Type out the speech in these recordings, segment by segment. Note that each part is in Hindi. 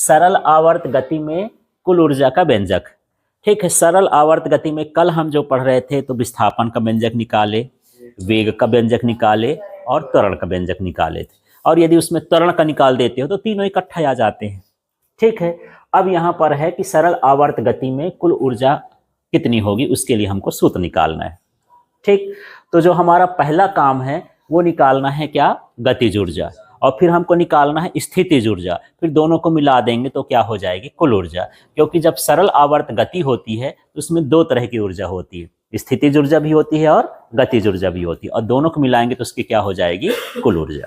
सरल आवर्त गति में कुल ऊर्जा का व्यंजक। ठीक है, सरल आवर्त गति में कल हम जो पढ़ रहे थे तो विस्थापन का व्यंजक निकाले, वेग का व्यंजक निकाले और त्वरण का व्यंजक निकाले थे। और यदि उसमें त्वरण का निकाल देते हो तो तीनों इकट्ठा आ जाते हैं। ठीक है, अब यहाँ पर है कि सरल आवर्त गति में कुल ऊर्जा कितनी होगी, उसके लिए हमको सूत्र निकालना है। ठीक, तो जो हमारा पहला काम है वो निकालना है क्या, गतिज ऊर्जा, और फिर हमको निकालना है स्थितिज ऊर्जा। फिर दोनों को मिला देंगे तो क्या हो जाएगी, कुल ऊर्जा। क्योंकि जब सरल आवर्त गति होती है तो उसमें दो तरह की ऊर्जा होती है, स्थितिज ऊर्जा भी होती है और गतिज ऊर्जा भी होती है, और दोनों को मिलाएंगे तो उसकी क्या हो जाएगी, कुल ऊर्जा।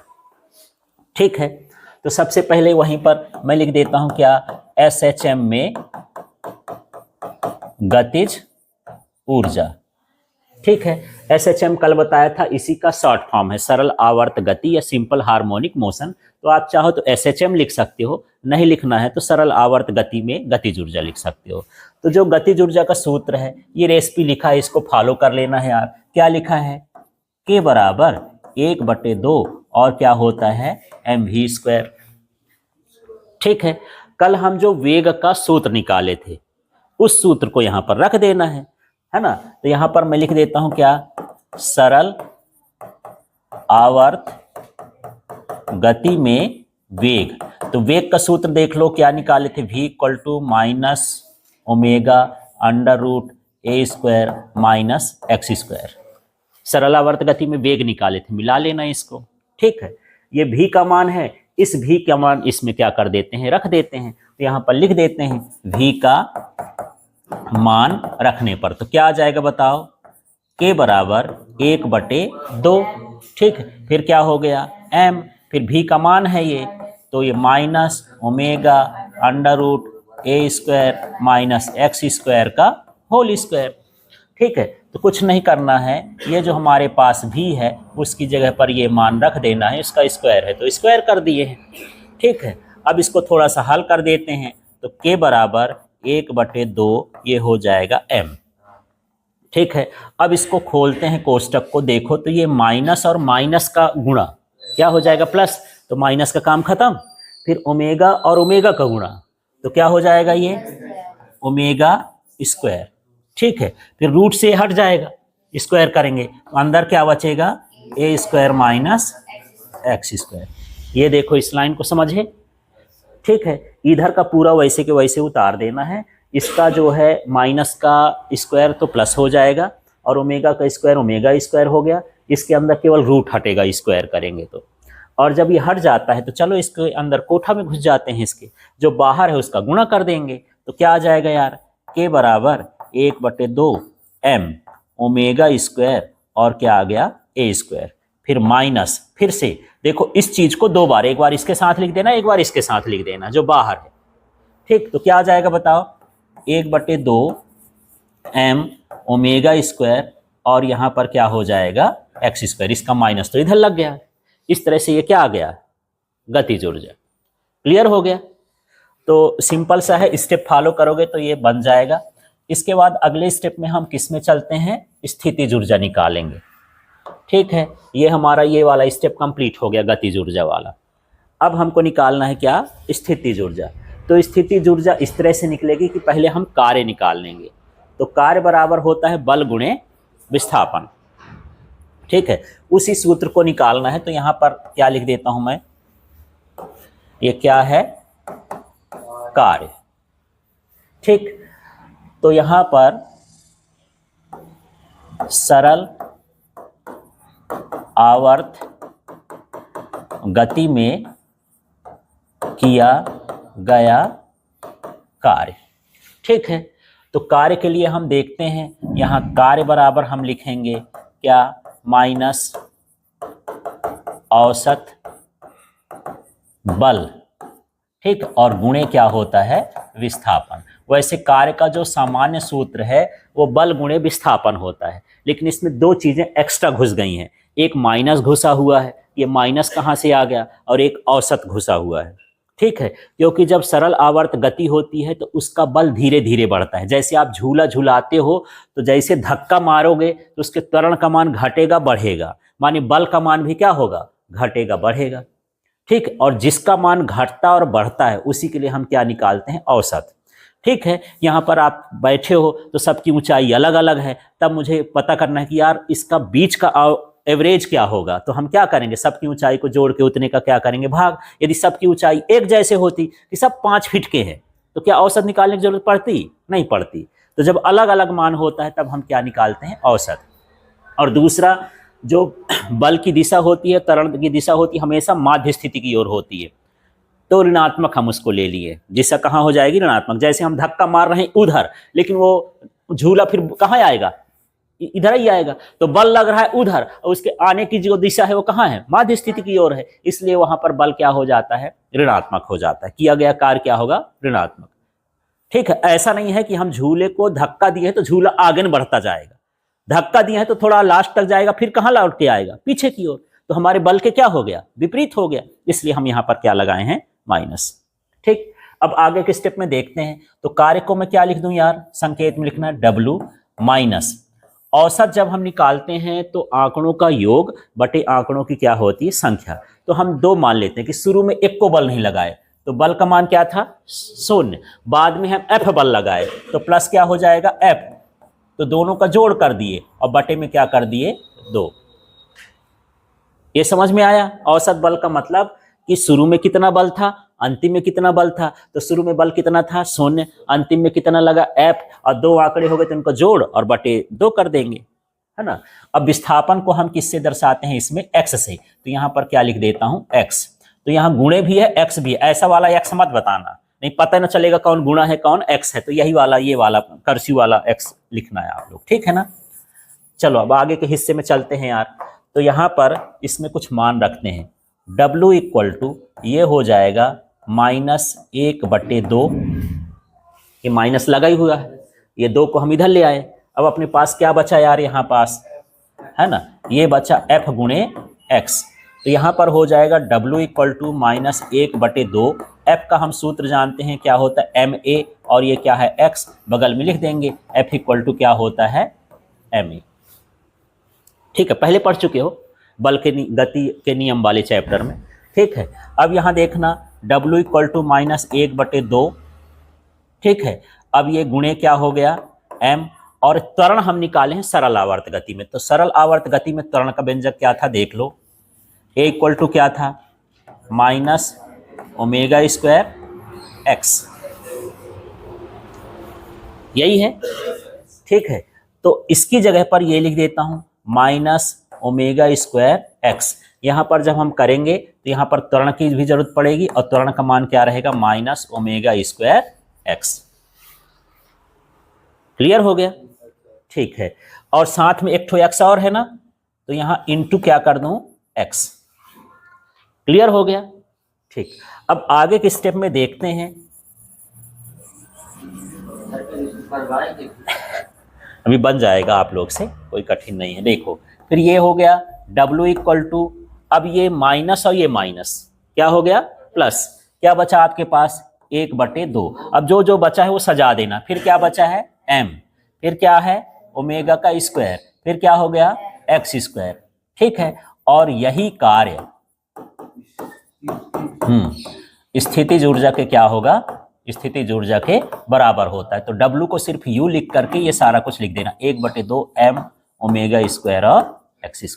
ठीक है, तो सबसे पहले वहीं पर मैं लिख देता हूं क्या, SHM में गतिज ऊर्जा। ठीक है, SHM कल बताया था, इसी का शॉर्ट फॉर्म है सरल आवर्त गति या सिंपल हार्मोनिक मोशन। तो आप चाहो तो SHM लिख सकते हो, नहीं लिखना है तो सरल आवर्त गति में गतिज ऊर्जा लिख सकते हो। तो जो गतिज ऊर्जा का सूत्र है, ये रेसिपी लिखा है, इसको फॉलो कर लेना है यार। क्या लिखा है, K बराबर 1/2 और क्या होता है, mv²। ठीक है, कल हम जो वेग का सूत्र निकाले थे उस सूत्र को यहां पर रख देना है ना। तो यहां पर मैं लिख देता हूं क्या, सरल आवर्त गति में वेग। तो वेग का सूत्र देख लो, क्या निकाले थे, v = -ω/√a² - x²। सरल आवर्त गति में वेग निकाले थे, मिला लेना इसको। ठीक है, ये v का मान है, इस v का मान इसमें क्या कर देते हैं, रख देते हैं। तो यहां पर लिख देते हैं v का मान रखने पर तो क्या आ जाएगा बताओ, K बराबर 1/2। ठीक, फिर क्या हो गया, m, फिर v का मान है ये, तो ये -ω/√a² - x² का होल स्क्वायर। ठीक है, तो कुछ नहीं करना है, ये जो हमारे पास v है उसकी जगह पर ये मान रख देना है, इसका स्क्वायर है तो स्क्वायर कर दिए हैं। ठीक है, अब इसको थोड़ा सा हल कर देते हैं तो K बराबर 1/2 ये हो जाएगा m। ठीक है, अब इसको खोलते हैं कोष्टक को, देखो तो ये माइनस और माइनस का गुणा क्या हो जाएगा, प्लस, तो माइनस का काम खत्म। फिर ओमेगा और ओमेगा का गुणा तो क्या हो जाएगा, ये ω²। ठीक है, फिर रूट से हट जाएगा, स्क्वायर करेंगे तो अंदर क्या बचेगा, a² - x²। ये देखो इस लाइन को समझे। ठीक है, इधर का पूरा वैसे के वैसे उतार देना है, इसका जो है माइनस का स्क्वायर तो प्लस हो जाएगा और ओमेगा का स्क्वायर ω² हो गया। इसके अंदर केवल रूट हटेगा, स्क्वायर करेंगे तो। और जब ये हट जाता है तो चलो इसके अंदर कोठा में घुस जाते हैं, इसके जो बाहर है उसका गुणा कर देंगे तो क्या आ जाएगा यार, K बराबर 1/2 m ω² और क्या आ गया, a²। फिर माइनस, फिर से देखो इस चीज को दो बार, एक बार इसके साथ लिख देना, एक बार इसके साथ लिख देना जो बाहर है। ठीक, तो क्या आ जाएगा बताओ, 1/2 m ω² और यहां पर क्या हो जाएगा, x²। इसका माइनस तो इधर लग गया। इस तरह से ये क्या आ गया, गतिज ऊर्जा। क्लियर हो गया। तो सिंपल सा है, स्टेप फॉलो करोगे तो ये बन जाएगा। इसके बाद अगले स्टेप में हम किस में चलते हैं, स्थितिज ऊर्जा निकालेंगे। ठीक है, ये हमारा ये वाला स्टेप कंप्लीट हो गया, गतिज ऊर्जा वाला। अब हमको निकालना है क्या, स्थितिज ऊर्जा। तो स्थितिज ऊर्जा इस तरह से निकलेगी कि पहले हम कार्य निकाल लेंगे। तो कार्य बराबर होता है बल गुणे विस्थापन। ठीक है, उसी सूत्र को निकालना है। तो यहां पर क्या लिख देता हूं मैं, ये क्या है, कार्य। ठीक, तो यहां पर सरल आवर्त गति में किया गया कार्य। ठीक है, तो कार्य के लिए हम देखते हैं, यहां कार्य बराबर हम लिखेंगे क्या, माइनस औसत बल। ठीक, और गुणे क्या होता है, विस्थापन। वैसे कार्य का जो सामान्य सूत्र है वो बल गुणे विस्थापन होता है, लेकिन इसमें दो चीजें एक्स्ट्रा घुस गई हैं। एक माइनस घुसा हुआ है, ये माइनस कहाँ से आ गया, और एक औसत घुसा हुआ है। ठीक है, क्योंकि जब सरल आवर्त गति होती है तो उसका बल धीरे धीरे बढ़ता है। जैसे आप झूला झूलाते हो तो जैसे धक्का मारोगे तो उसके त्वरण का मान घटेगा बढ़ेगा, माने बल का मान भी क्या होगा, घटेगा बढ़ेगा। ठीक। और जिसका मान घटता और बढ़ता है उसी के लिए हम क्या निकालते हैं, औसत। ठीक है, यहाँ पर आप बैठे हो तो सबकी ऊंचाई अलग अलग है, तब मुझे पता करना है कि यार इसका बीच का एवरेज क्या होगा, तो हम क्या करेंगे, सबकी ऊंचाई को जोड़ के उतने का क्या करेंगे, भाग। यदि सबकी ऊंचाई एक जैसे होती कि सब 5 फीट के हैं तो क्या औसत निकालने की जरूरत पड़ती, नहीं पड़ती। तो जब अलग अलग मान होता है तब हम क्या निकालते हैं, औसत। और दूसरा, जो बल की दिशा होती है, त्वरण की दिशा होती है, हमेशा माध्य स्थिति की ओर होती है, तो ऋणात्मक हम उसको ले लिए, दिशा कहाँ हो जाएगी, ऋणात्मक। जैसे हम धक्का मार रहे हैं उधर, लेकिन वो झूला फिर कहाँ आएगा, इधर ही आएगा, तो बल लग रहा है उधर और उसके आने की जो दिशा है वो कहाँ है, माध्य स्थिति की ओर है, इसलिए वहां पर बल क्या हो जाता है, ऋणात्मक हो जाता है, किया गया कार्य क्या होगा, ऋणात्मक। ठीक है, ऐसा नहीं है कि हम झूले को धक्का दिए तो झूला आगे बढ़ता जाएगा, धक्का दिए है तो थोड़ा लास्ट तक जाएगा, फिर कहाँ लौट के आएगा, पीछे की ओर, तो हमारे बल के क्या हो गया, विपरीत हो गया, इसलिए हम यहां पर क्या लगाए हैं, माइनस। ठीक, अब आगे के स्टेप में देखते हैं। तो कार्य को मैं क्या लिख दूं यार, संकेत में लिखना है W माइनस औसत। जब हम निकालते हैं तो आंकड़ों का योग बटे आंकड़ों की क्या होती है, संख्या। तो हम 2 मान लेते हैं कि शुरू में एक को बल नहीं लगाए, तो बल का मान क्या था, 0। बाद में हम F बल लगाए तो प्लस क्या हो जाएगा, F, तो दोनों का जोड़ कर दिए और बटे में क्या कर दिए, 2। ये समझ में आया। औसत बल का मतलब कि शुरू में कितना बल था, अंतिम में कितना बल था, तो शुरू में बल कितना था, 0, अंतिम में कितना लगा, F, और 2 आंकड़े हो गए तो उनको जोड़ और बटे 2 कर देंगे, है ना। अब विस्थापन को हम किससे दर्शाते हैं, इसमें x से, तो यहां पर क्या लिख देता हूं, x। तो यहां गुणे भी है, x भी है, ऐसा वाला x मत बताना, नहीं पता न चलेगा कौन गुणा है कौन x है, तो यही वाला, ये वाला कर्सिव वाला x लिखना है आप लोग, ठीक है ना। चलो अब आगे के हिस्से में चलते हैं यार। तो यहां पर इसमें कुछ मान रखते हैं, W इक्वल टू ये हो जाएगा -1/2, ये माइनस लगा ही हुआ है, ये 2 को हम इधर ले आए। अब अपने पास क्या बचा यार, यहाँ पास है ना, ये बचा F गुणे x, तो यहाँ पर हो जाएगा W इक्वल टू -1/2। F का हम सूत्र जानते हैं क्या होता है, ma, और ये क्या है, x, बगल में लिख देंगे, F इक्वल टू क्या होता है, ma। ठीक है, पहले पढ़ चुके हो बल के गति के नियम वाले चैप्टर में। ठीक है, अब यहाँ देखना W इक्वल टू -1/2। ठीक है, अब ये गुणे क्या हो गया, m, और त्वरण हम निकाले हैं सरल आवर्त गति में, तो सरल आवर्त गति में त्वरण का व्यंजक क्या था, देख लो, a इक्वल टू क्या था, -ω²x, यही है। ठीक है, तो इसकी जगह पर ये लिख देता हूं -ω²x। यहां पर जब हम करेंगे तो यहां पर त्वरण की भी जरूरत पड़ेगी, और त्वरण का मान क्या रहेगा, -ω²x। क्लियर हो गया। ठीक है, और साथ में एक ठो x और है ना, तो यहां इंटू क्या कर दूं, x। क्लियर हो गया। ठीक, अब आगे के स्टेप में देखते हैं। अभी बन जाएगा आप लोग से, कोई कठिन नहीं है। देखो फिर ये हो गया W इक्वल टू, अब ये माइनस और ये माइनस क्या हो गया, प्लस, क्या बचा आपके पास, 1/2। अब जो जो बचा है वो सजा देना। फिर क्या बचा है, m, फिर क्या है, ओमेगा का स्क्वायर, फिर क्या हो गया, x²। ठीक है, और यही कार्य स्थितिज ऊर्जा के क्या होगा, स्थितिज ऊर्जा के बराबर होता है। तो W को सिर्फ U लिख करके ये सारा कुछ लिख देना, 1/2 m ω² और x²।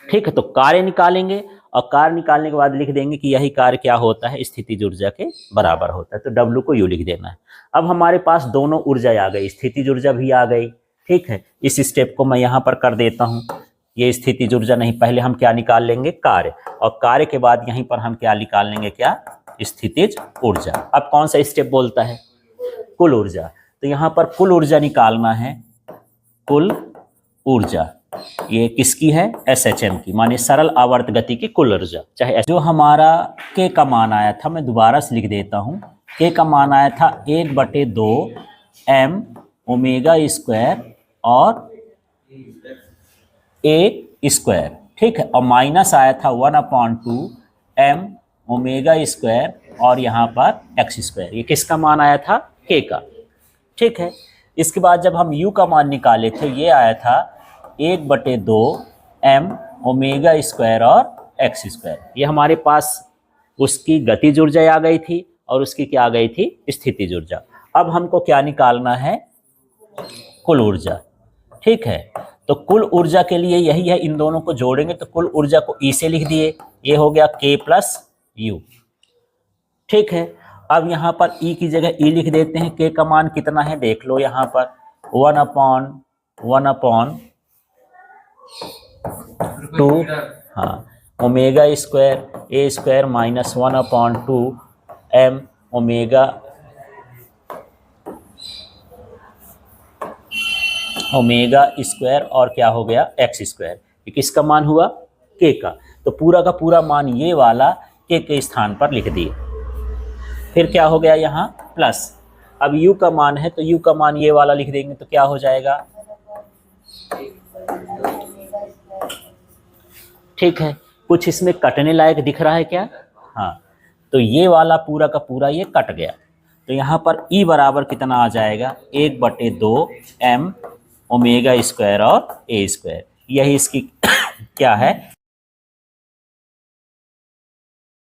ठीक है, तो कार्य निकालेंगे, और कार्य निकालने के बाद लिख देंगे कि यही कार्य क्या होता है, स्थितिज ऊर्जा के बराबर होता है। तो W को U लिख देना है। अब हमारे पास दोनों ऊर्जा आ गई, स्थितिज ऊर्जा भी आ गई। ठीक है, इस स्टेप को मैं यहाँ पर कर देता हूँ। ये स्थितिज ऊर्जा नहीं, पहले हम क्या निकाल लेंगे, कार्य, और कार्य के बाद यहीं पर हम क्या निकाल लेंगे, क्या, स्थितिज ऊर्जा। अब कौन सा स्टेप बोलता है, कुल ऊर्जा। तो यहाँ पर कुल ऊर्जा निकालना है, कुल ऊर्जा ये किसकी है, SHM की, माने सरल आवर्त गति की कुल ऊर्जा। चाहे जो हमारा K का मान आया था, मैं दोबारा से लिख देता हूँ, K का मान आया था 1/2 m ω² और a²। ठीक है, और माइनस आया था 1/2 m ω² और यहाँ पर x²। ये किसका मान आया था, K का। ठीक है, इसके बाद जब हम U का मान निकाले थे, ये आया था 1/2 m ω² और एक्स स्क्वायर। ये हमारे पास उसकी गतिज ऊर्जा आ गई थी और उसकी क्या आ गई थी, स्थितिज ऊर्जा। अब हमको क्या निकालना है, कुल ऊर्जा। ठीक है, तो कुल ऊर्जा के लिए यही है, इन दोनों को जोड़ेंगे तो कुल ऊर्जा को ई से लिख दिए, ये हो गया K प्लस यू। ठीक है, अब यहाँ पर ई की जगह ई लिख देते हैं। K का मान कितना है देख लो, यहाँ पर 1/1/2, हाँ, omega square A square minus 1/2 m omega square और क्या हो गया एक्स स्क्वायर। ये किसका मान हुआ, के का। तो पूरा का पूरा मान ये वाला के स्थान पर लिख दिए। फिर क्या हो गया यहाँ प्लस, अब u का मान है तो u का मान ये वाला लिख देंगे तो क्या हो जाएगा। ठीक है, कुछ इसमें कटने लायक दिख रहा है क्या, हाँ, तो ये वाला पूरा का पूरा ये कट गया। तो यहाँ पर E बराबर कितना आ जाएगा, 1/2 m ओमेगा स्क्वायर और ए स्क्वायर। यही इसकी क्या है